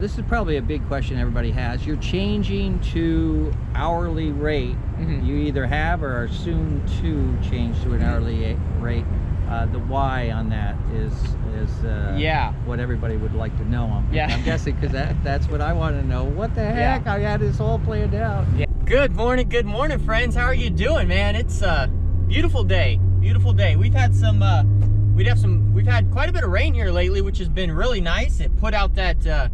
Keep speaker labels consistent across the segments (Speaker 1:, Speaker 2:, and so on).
Speaker 1: This is probably a big question everybody has. You're changing to hourly rate. You either have or are soon to change to an hourly rate. The why on that is
Speaker 2: yeah,
Speaker 1: what everybody would like to know. I'm guessing because that's what I want to know. What the heck? I had this all planned out.
Speaker 2: Good morning, friends. How are you doing, man? It's a beautiful day. Beautiful day. We've had we've had quite a bit of rain here lately, which has been really nice. It put out that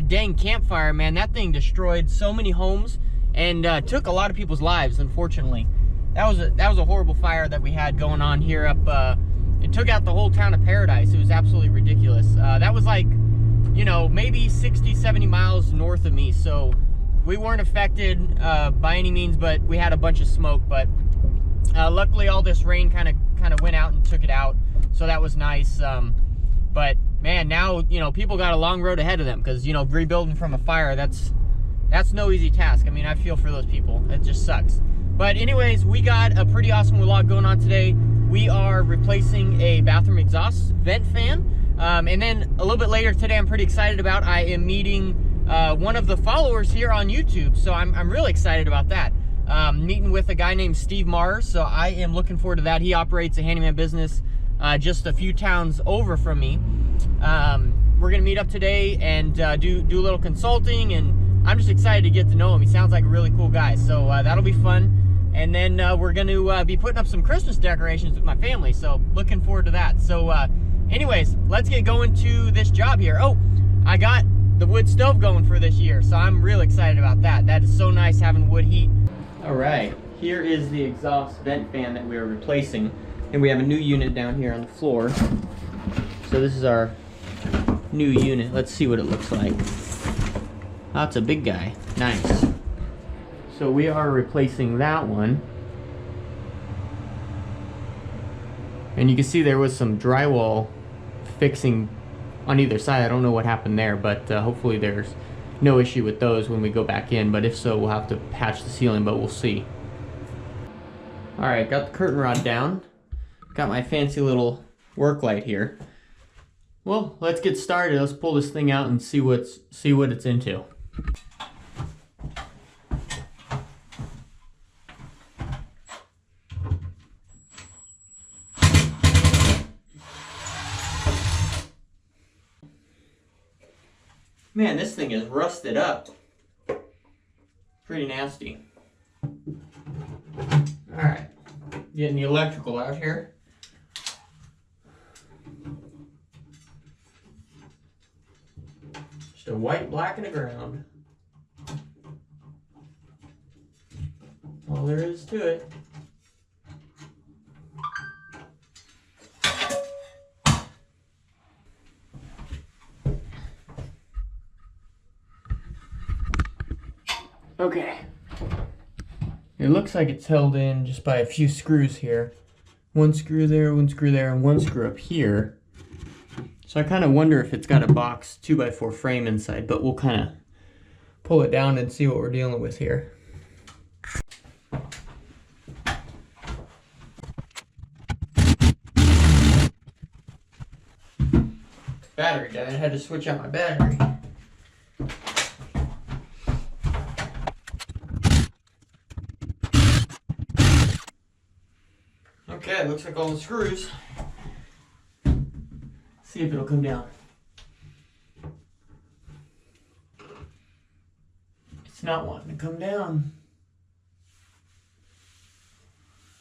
Speaker 2: dang campfire, man. That thing destroyed so many homes and took a lot of people's lives, unfortunately. That was a horrible fire that we had going on here up. It took out the whole town of Paradise. It was absolutely ridiculous. That was like, you know, maybe 60, 70 miles north of me. So we weren't affected by any means, but we had a bunch of smoke. But luckily all this rain kind of went out and took it out. So that was nice. But man, now, you know, people got a long road ahead of them because, you know, rebuilding from a fire, that's no easy task. I mean, I feel for those people. It just sucks. But anyways, we got a pretty awesome vlog going on today. We are replacing a bathroom exhaust vent fan. And then a little bit later today, I'm pretty excited about, I am meeting one of the followers here on YouTube. So I'm really excited about that. Meeting with a guy named Steve Mars. So I am looking forward to that. He operates a handyman business just a few towns over from me. We're gonna meet up today and do a little consulting, and I'm just excited to get to know him. He sounds like a really cool guy, so that'll be fun. And then we're gonna be putting up some Christmas decorations with my family, so looking forward to that. So anyways, let's get going to this job here. Oh, I got the wood stove going for this year, so I'm really excited about that. That is so nice having wood heat. All right, here is the exhaust vent fan that we are replacing, and we have a new unit down here on the floor. So this is our new unit. Let's see what it looks like. Oh, it's a big guy. Nice. So we are replacing that one. And you can see there was some drywall fixing on either side. I don't know what happened there, but hopefully there's no issue with those when we go back in. But if so, we'll have to patch the ceiling, but we'll see. Alright, got the curtain rod down. Got my fancy little work light here. Well, let's get started. Let's pull this thing out and see what it's into. Man, this thing is rusted up. Pretty nasty. Alright, getting the electrical out here. Just a white, black, and a ground. All there is to it. Okay. It looks like it's held in just by a few screws here. One screw there, one screw there, and one screw up here. So I kind of wonder if it's got a box 2x4 frame inside, but we'll kind of pull it down and see what we're dealing with here. Battery died. I had to switch out my battery. Okay, looks like all the screws. See if it'll come down. It's not wanting to come down.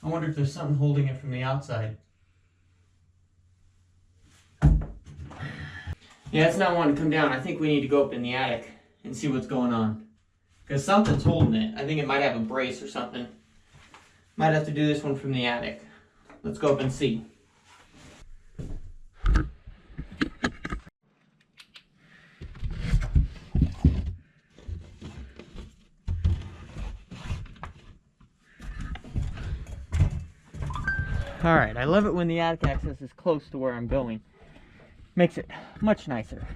Speaker 2: I wonder if there's something holding it from the outside. Yeah, it's not wanting to come down. I think we need to go up in the attic and see what's going on. Because something's holding it. I think it might have a brace or something. Might have to do this one from the attic. Let's go up and see. Alright, I love it when the attic access is close to where I'm going. Makes it much nicer.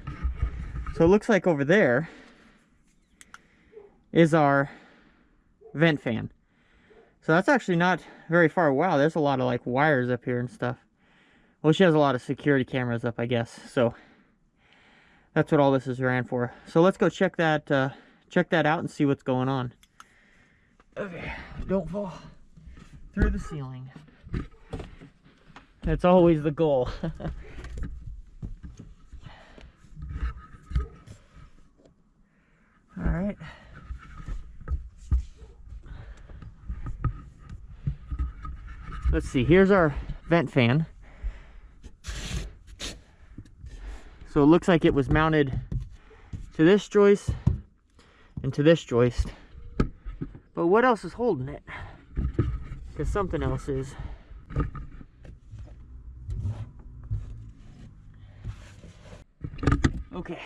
Speaker 2: So it looks like over there is our vent fan. So that's actually not very far. Wow, there's a lot of like wires up here and stuff. Well, she has a lot of security cameras up, I guess. So That's what all this is ran for. So let's go check that out and see what's going on. Okay, don't fall through the ceiling. That's always the goal. All right. Let's see, here's our vent fan. So it looks like it was mounted to this joist and to this joist. But what else is holding it? Because something else is. Okay,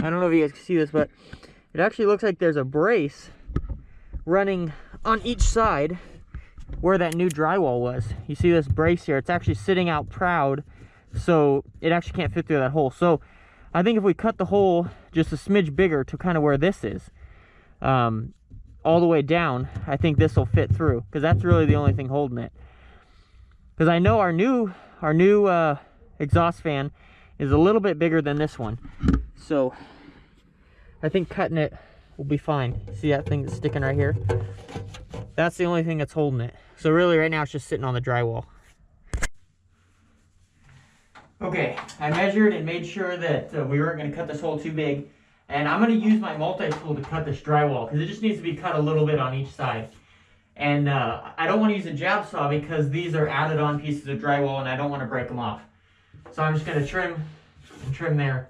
Speaker 2: I don't know if you guys can see this, but it actually looks like there's a brace running on each side where that new drywall was. You see this brace here? It's actually sitting out proud, so it actually can't fit through that hole. So I think if we cut the hole just a smidge bigger to kind of where this is, all the way down, I think this will fit through, because that's really the only thing holding it. Because I know our new exhaust fan is a little bit bigger than this one, so I think cutting it will be fine. See that thing that's sticking right here? That's the only thing that's holding it. So really right now it's just sitting on the drywall. Okay, I measured and made sure that we weren't going to cut this hole too big. And I'm going to use my multi-tool to cut this drywall, because it just needs to be cut a little bit on each side. And I don't want to use a jab saw because these are added on pieces of drywall and I don't want to break them off. So I'm just going to trim and trim there.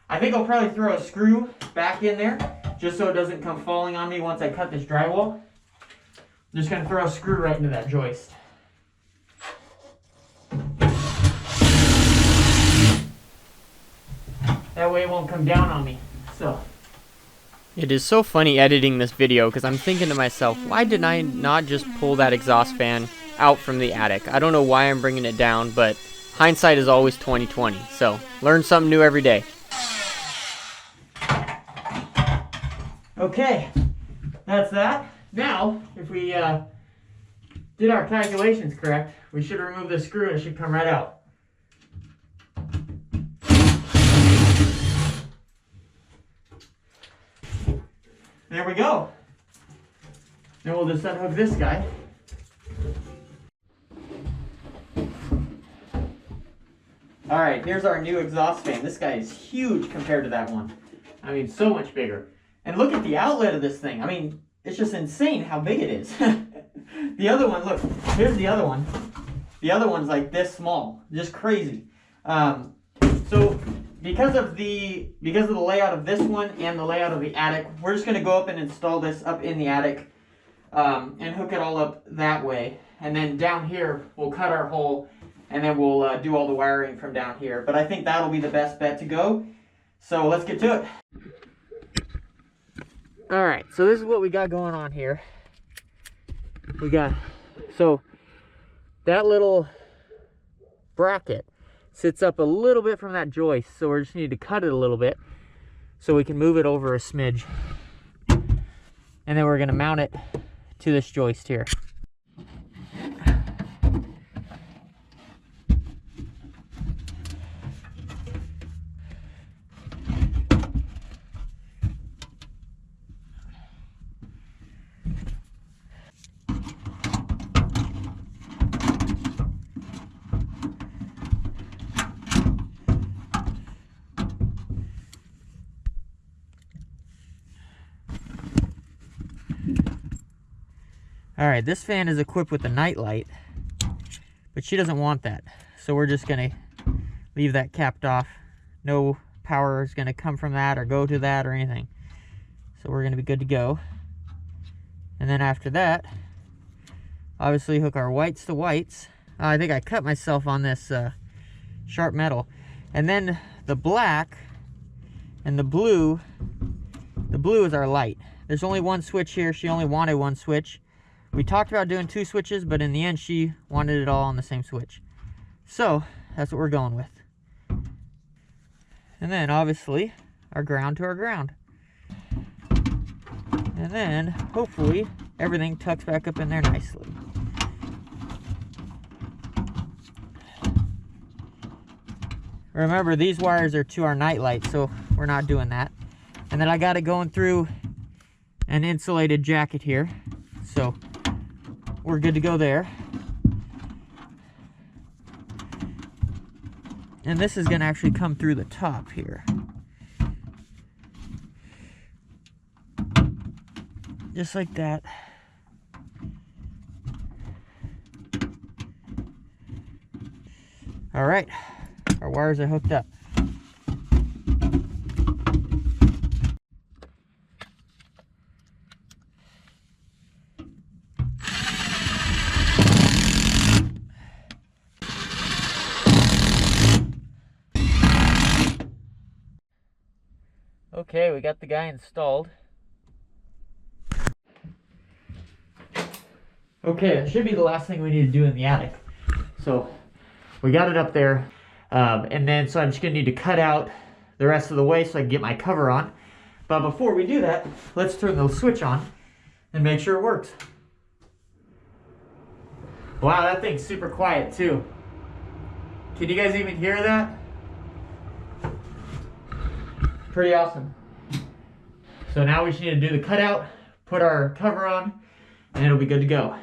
Speaker 2: I think I'll probably throw a screw back in there just so it doesn't come falling on me once I cut this drywall. I'm just going to throw a screw right into that joist. That way it won't come down on me. So it is so funny editing this video because I'm thinking to myself, why did I not just pull that exhaust fan out from the attic? I don't know why I'm bringing it down, but hindsight is always 20/20. So learn something new every day. Okay, that's that. Now, if we did our calculations correct, we should remove the screw and it should come right out. There we go. Then we'll just unhook this guy. All right, here's our new exhaust fan. This guy is huge compared to that one. I mean, so much bigger. And look at the outlet of this thing. I mean, it's just insane how big it is. The other one, look, here's the other one. The other one's like this small, just crazy. So because of the layout of this one and the layout of the attic, we're just gonna go up and install this up in the attic and hook it all up that way. And then down here, we'll cut our hole and then we'll do all the wiring from down here. But I think that'll be the best bet to go. So let's get to it. All right, so this is what we got going on here. So that little bracket sits up a little bit from that joist, so we just need to cut it a little bit so we can move it over a smidge. And then we're gonna mount it to this joist here. All right, this fan is equipped with a night light, but she doesn't want that. So we're just gonna leave that capped off. No power is gonna come from that or go to that or anything. So we're gonna be good to go. And then after that, obviously hook our whites to whites. I think I cut myself on this sharp metal. And then the black and the blue is our light. There's only one switch here. She only wanted one switch. We talked about doing 2 switches, but in the end, she wanted it all on the same switch. So that's what we're going with. And then obviously our ground to our ground. And then hopefully everything tucks back up in there nicely. Remember, these wires are to our night light, so we're not doing that. And then I got it going through an insulated jacket here, so we're good to go there. And this is going to actually come through the top here. Just like that. All right, our wires are hooked up. Okay, we got the guy installed. Okay, that should be the last thing we need to do in the attic. So we got it up there, and then so I'm just gonna need to cut out the rest of the way so I can get my cover on. But before we do that, let's turn the switch on and make sure it works. Wow, that thing's super quiet too. Can you guys even hear that? Pretty awesome. So now we just need to do the cutout, put our cover on, and it'll be good to go.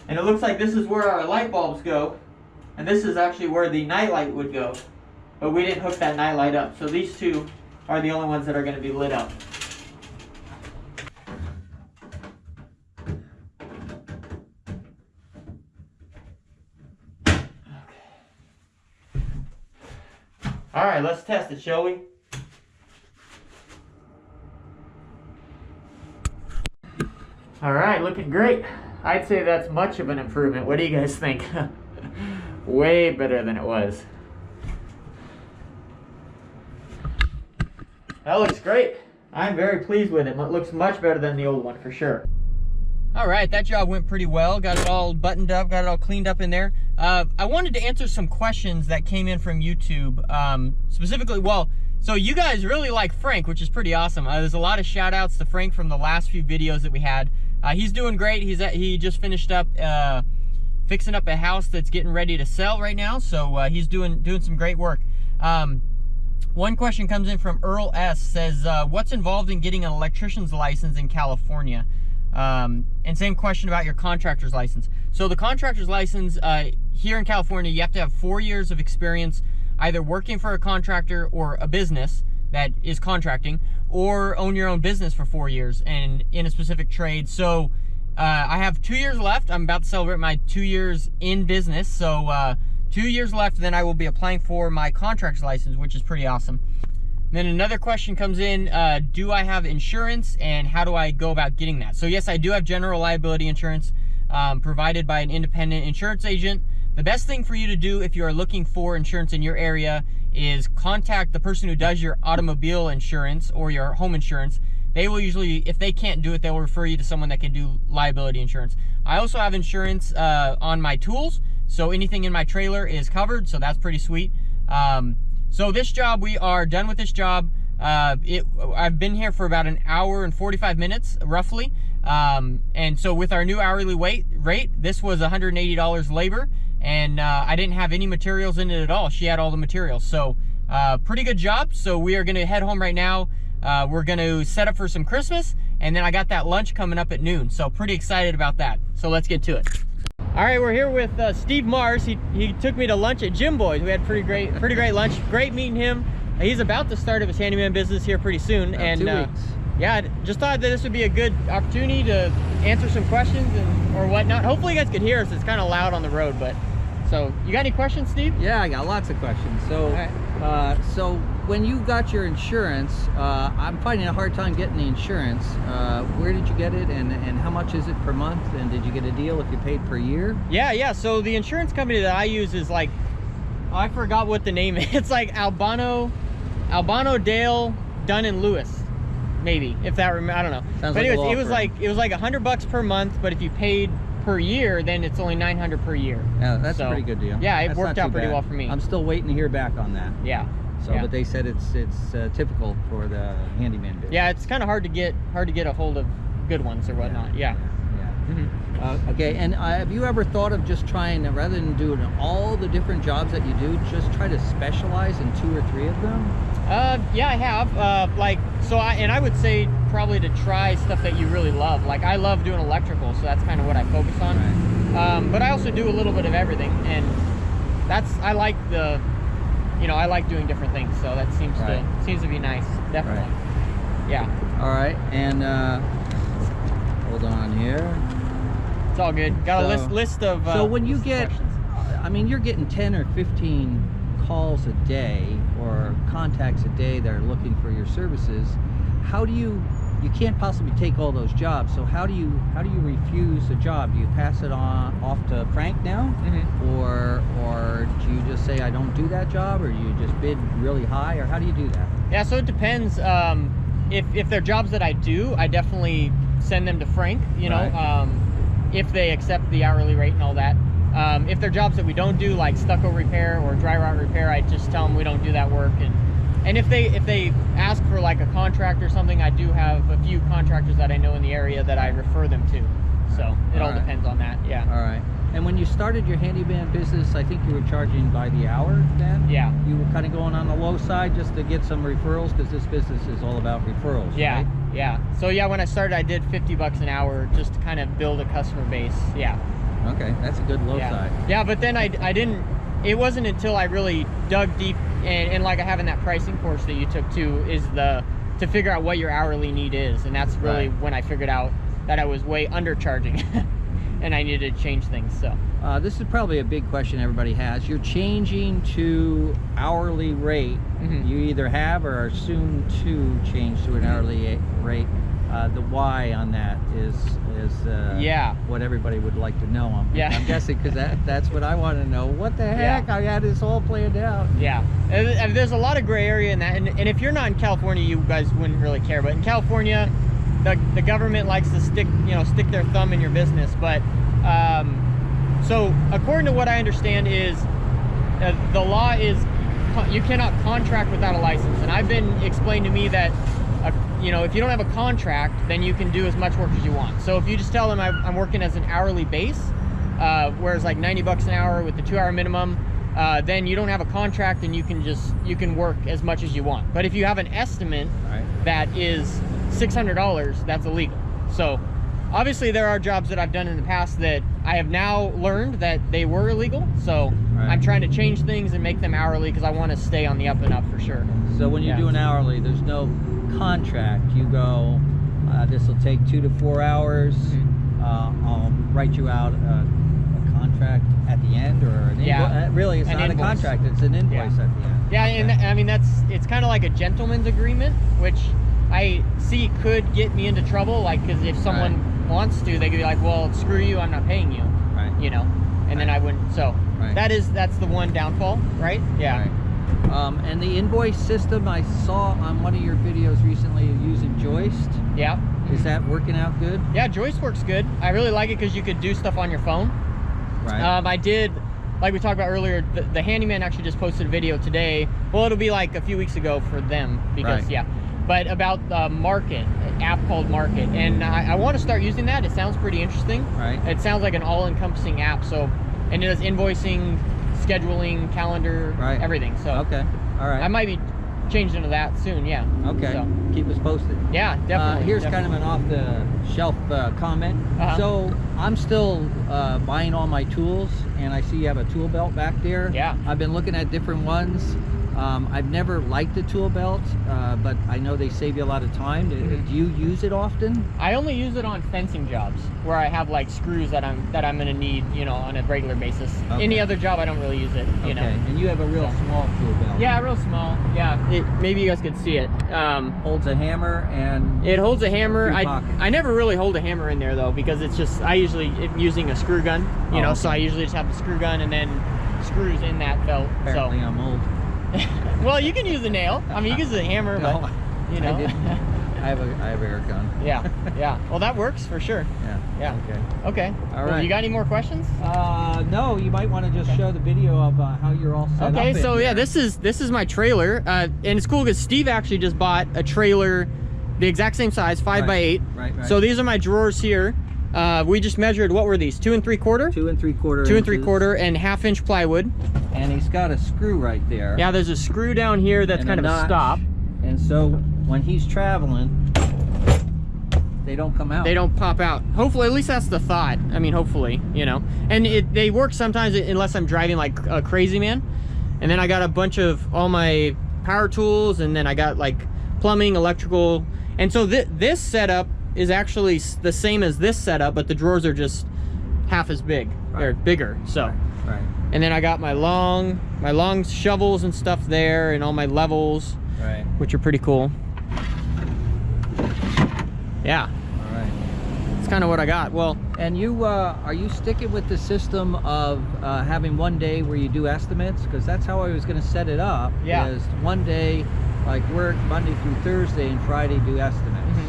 Speaker 2: And it looks like this is where our light bulbs go. And this is actually where the night light would go. But we didn't hook that night light up. So these two are the only ones that are going to be lit up. All right, let's test it, shall we? All right, looking great. I'd say that's much of an improvement. What do you guys think? Way better than it was. That looks great. I'm very pleased with it. It looks much better than the old one for sure. All right, that job went pretty well. Got it all buttoned up, got it all cleaned up in there. I wanted to answer some questions that came in from YouTube. Specifically, well, so you guys really like Frank, which is pretty awesome. There's a lot of shout outs to Frank from the last few videos that we had. He's doing great. He just finished up fixing up a house that's getting ready to sell right now. So he's doing some great work. One question comes in from Earl S. Says, what's involved in getting an electrician's license in California? And same question about your contractor's license. So the contractor's license here in California, you have to have 4 years of experience either working for a contractor or a business that is contracting, or own your own business for 4 years and in a specific trade. So I have 2 years left. I'm about to celebrate my 2 years in business. So 2 years left, then I will be applying for my contractor's license, which is pretty awesome. Then another question comes in, do I have insurance and how do I go about getting that? So yes, I do have general liability insurance provided by an independent insurance agent. The best thing for you to do if you are looking for insurance in your area is contact the person who does your automobile insurance or your home insurance. They will usually, if they can't do it, they will refer you to someone that can do liability insurance. I also have insurance on my tools, so anything in my trailer is covered, so that's pretty sweet. So this job, we are done with this job. I've been here for about an hour and 45 minutes, roughly. And so with our new hourly rate, this was $180 labor, and I didn't have any materials in it at all. She had all the materials. So pretty good job. So we are gonna head home right now. We're gonna set up for some Christmas, and then I got that lunch coming up at noon. So pretty excited about that. So let's get to it. All right, we're here with Steve Mars. He took me to lunch at Jim Boy's. We had pretty great lunch. Great meeting him. He's about to start up his handyman business here pretty soon. And
Speaker 1: 2 weeks.
Speaker 2: Yeah, just thought that this would be a good opportunity to answer some questions or whatnot. Hopefully you guys could hear us. It's kind of loud on the road, but so you got any questions, Steve?
Speaker 1: Yeah, I got lots of questions. So, so when you got your insurance, I'm finding a hard time getting the insurance. Where did you get it, and how much is it per month? And did you get a deal if you paid per year?
Speaker 2: Yeah. So the insurance company that I use is like, I forgot what the name is. It's like Albano Dale Dunn and Lewis, maybe, if that I don't know.
Speaker 1: Sounds
Speaker 2: but anyways,
Speaker 1: like a law
Speaker 2: it was
Speaker 1: firm.
Speaker 2: like $100 per month, but if you paid per year, then it's only $900 per year.
Speaker 1: Yeah, that's a pretty good deal.
Speaker 2: Yeah, it
Speaker 1: That's
Speaker 2: worked
Speaker 1: not
Speaker 2: out
Speaker 1: too
Speaker 2: pretty
Speaker 1: bad.
Speaker 2: well for me.
Speaker 1: I'm still waiting to hear back on that.
Speaker 2: Yeah.
Speaker 1: So, but they said it's typical for the handyman business.
Speaker 2: Yeah, it's kind of hard to get a hold of good ones or whatnot. Yeah.
Speaker 1: Okay, and have you ever thought of just trying, rather than doing all the different jobs that you do, just try to specialize in 2 or 3 of them?
Speaker 2: Yeah, I have. I would say probably to try stuff that you really love. Like, I love doing electrical, so that's kind of what I focus on. Right. But I also do a little bit of everything, and I like doing different things. So that seems to be nice, definitely. Right. Yeah.
Speaker 1: All right, and hold on here.
Speaker 2: It's all good. Got a list of
Speaker 1: so when you get
Speaker 2: questions.
Speaker 1: I mean, you're getting 10 or 15 calls a day or contacts a day that are looking for your services. How do you can't possibly take all those jobs, so how do you refuse a job? Do you pass it off to Frank now? Or do you just say I don't do that job, or do you just bid really high, or how do you do that?
Speaker 2: Yeah, so it depends. If they're jobs that I do, I definitely send them to Frank, you know, if they accept the hourly rate and all that. If they're jobs that we don't do, like stucco repair or dry rot repair, I just tell them we don't do that work. And if they ask for like a contract or something, I do have a few contractors that I know in the area that I refer them to. So it all depends on that. Yeah.
Speaker 1: All right. And when you started your handyman business, I think you were charging by the hour then?
Speaker 2: Yeah.
Speaker 1: You were kind of going on the low side just to get some referrals, because this business is all about referrals,
Speaker 2: yeah,
Speaker 1: right?
Speaker 2: Yeah. So yeah, when I started, I did $50 an hour just to kind of build a customer base. Yeah.
Speaker 1: Okay, that's a good low side.
Speaker 2: Yeah, but then I didn't, it wasn't until I really dug deep, and like I have in that pricing course that you took too, is to figure out what your hourly need is. And that's really when I figured out that I was way undercharging. And I needed to change things. So
Speaker 1: this is probably a big question everybody has. You're changing to hourly rate. You either have or are soon to change to an hourly rate. The why on that is what everybody would like to know. I'm guessing, because that's what I want to know. What the heck? I had this all planned out.
Speaker 2: Yeah, and there's a lot of gray area in that. And if you're not in California, you guys wouldn't really care. But in California, the government likes to stick their thumb in your business. But so according to what I understand is the law is you cannot contract without a license. And I've been explained to me that if you don't have a contract, then you can do as much work as you want. So if you just tell them I'm working as an hourly base, whereas like $90 an hour with the 2-hour minimum, then you don't have a contract, and you can work as much as you want. But if you have an estimate that is $600, that's illegal. So obviously there are jobs that I've done in the past that I have now learned that they were illegal. So I'm trying to change things and make them hourly, because I want to stay on the up and up for sure.
Speaker 1: So when you do an hourly, there's no contract. You go, this will take 2 to 4 hours. I'll write you out a contract at the end, or an invoice. Really, it's not a contract, it's an invoice at the end.
Speaker 2: Yeah, and I mean, it's kind of like a gentleman's agreement, which I see could get me into trouble. Like, because if someone wants to, they could be like, well, screw you, I'm not paying you. And then I wouldn't. So that's the one downfall, right? Yeah.
Speaker 1: And the invoice system, I saw on one of your videos recently using Joist.
Speaker 2: Yeah.
Speaker 1: Is that working out good?
Speaker 2: Yeah, Joist works good. I really like it because you could do stuff on your phone. I did, like we talked about earlier, the handyman actually just posted a video today. Well, it'll be like a few weeks ago for them, because but about the Market, an app called Market, and I want to start using that. It sounds pretty interesting. It sounds like an all-encompassing app. So, and it does invoicing, scheduling, calendar, everything. So I might be changing to that soon. So
Speaker 1: keep us posted.
Speaker 2: Yeah, definitely.
Speaker 1: Here's kind of an off-the-shelf comment. So I'm still buying all my tools, and I see you have a tool belt back there. I've been looking at different ones. I've never liked the tool belt, but I know they save you a lot of time. Do you use it often?
Speaker 2: I only use it on fencing jobs where I have like screws that I'm gonna need, on a regular basis. Any other job, I don't really use it.
Speaker 1: And you have a real small tool belt.
Speaker 2: Yeah, real small. Yeah, maybe you guys can see it.
Speaker 1: Holds a hammer, and
Speaker 2: it holds a hammer. I never really hold a hammer in there though, because it's just I usually using a screw gun. So I usually just have the screw gun and then screws in that belt.
Speaker 1: Apparently I'm old.
Speaker 2: Well, you can use a nail. I mean, you can use a hammer, but
Speaker 1: I I have a air gun.
Speaker 2: Yeah, yeah. Well, that works for sure.
Speaker 1: Yeah.
Speaker 2: Yeah.
Speaker 1: Okay.
Speaker 2: Okay.
Speaker 1: All
Speaker 2: Well,
Speaker 1: right.
Speaker 2: you got any more questions?
Speaker 1: No, you might want to just show the video of how you're all set up.
Speaker 2: Okay, so
Speaker 1: in
Speaker 2: yeah,
Speaker 1: there.
Speaker 2: this is my trailer, and it's cool because Steve actually just bought a trailer, the exact same size, 5x8.
Speaker 1: Right.
Speaker 2: So these are my drawers here. We just measured, what were these? 2 3/4?
Speaker 1: 2 3/4.
Speaker 2: 2 3/4 and 1/2 inch plywood.
Speaker 1: And he's got a screw right there.
Speaker 2: Yeah, there's a screw down here that's
Speaker 1: and
Speaker 2: kind of a
Speaker 1: notch.
Speaker 2: stop.
Speaker 1: And so when he's traveling, they don't come out.
Speaker 2: They don't pop out. Hopefully, at least that's the thought. I mean, hopefully, you know. And they work sometimes unless I'm driving like a crazy man. And then I got a bunch of all my power tools, and then I got like plumbing, electrical. And so this setup is actually the same as this setup, but the drawers are just half as big. They're bigger. So.
Speaker 1: Right.
Speaker 2: And then I got my long shovels and stuff there, and all my levels,
Speaker 1: Right.
Speaker 2: which are pretty cool. Yeah.
Speaker 1: All right.
Speaker 2: That's kind of what I got. Well,
Speaker 1: And you are you sticking with the system of having one day where you do estimates? Because that's how I was going to set it up.
Speaker 2: Yeah.
Speaker 1: Is one day, like work Monday through Thursday, and Friday do estimates.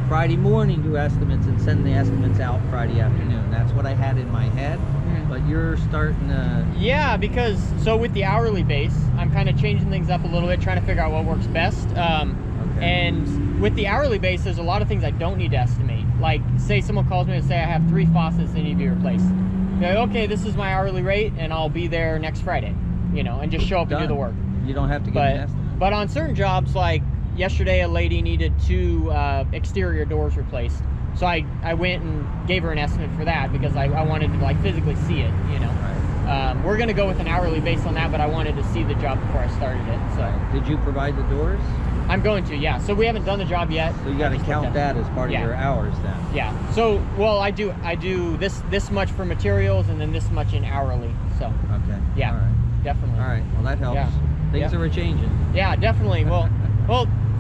Speaker 1: Friday morning do estimates and send the estimates out Friday afternoon. That's what I had in my head. But you're starting to...
Speaker 2: yeah, because so with the hourly base, I'm kind of changing things up a little bit, trying to figure out what works best. And with the hourly base, there's a lot of things I don't need to estimate. Like, say someone calls me and say I have 3 faucets that need to be replaced. They're like, okay, this is my hourly rate, and I'll be there next Friday, you know, and just show up and do the work.
Speaker 1: You don't have to get an estimate.
Speaker 2: But on certain jobs, like yesterday, a lady needed 2 exterior doors replaced. So I went and gave her an estimate for that because I wanted to like physically see it, you know.
Speaker 1: Right.
Speaker 2: We're gonna go with an hourly based on that, but I wanted to see the job before I started it. So
Speaker 1: Did you provide the doors?
Speaker 2: I'm going to, yeah. So we haven't done the job yet.
Speaker 1: So you got to count that as part of your hours then.
Speaker 2: Yeah. So well, I do this much for materials and then this much in hourly. So
Speaker 1: Okay.
Speaker 2: yeah,
Speaker 1: All right.
Speaker 2: definitely.
Speaker 1: All right. Well, that helps.
Speaker 2: Yeah.
Speaker 1: Things are changing.
Speaker 2: Yeah, definitely. Well,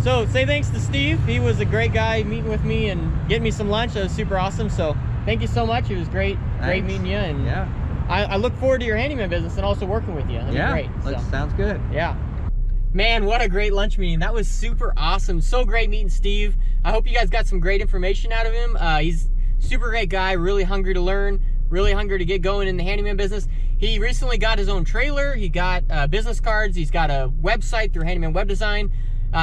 Speaker 2: so say thanks to Steve. He was a great guy meeting with me and getting me some lunch. That was super awesome. So thank you so much. It was great meeting you. And
Speaker 1: yeah,
Speaker 2: I look forward to your handyman business and also working with you. That'd be great. So.
Speaker 1: Sounds good.
Speaker 2: Yeah. Man, what a great lunch meeting. That was super awesome. So great meeting Steve. I hope you guys got some great information out of him. He's super great guy, really hungry to learn, really hungry to get going in the handyman business. He recently got his own trailer. He got business cards. He's got a website through Handyman Web Design.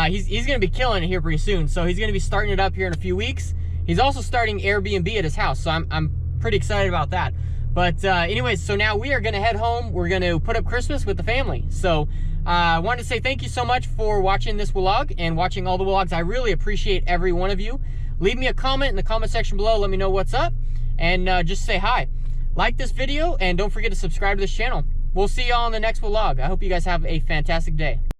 Speaker 2: He's going to be killing it here pretty soon. So he's going to be starting it up here in a few weeks. He's also starting Airbnb at his house. So I'm pretty excited about that. But anyways, so now we are going to head home. We're going to put up Christmas with the family. So I wanted to say thank you so much for watching this vlog and watching all the vlogs. I really appreciate every one of you. Leave me a comment in the comment section below. Let me know what's up and just say hi. Like this video and don't forget to subscribe to this channel. We'll see y'all on the next vlog. I hope you guys have a fantastic day.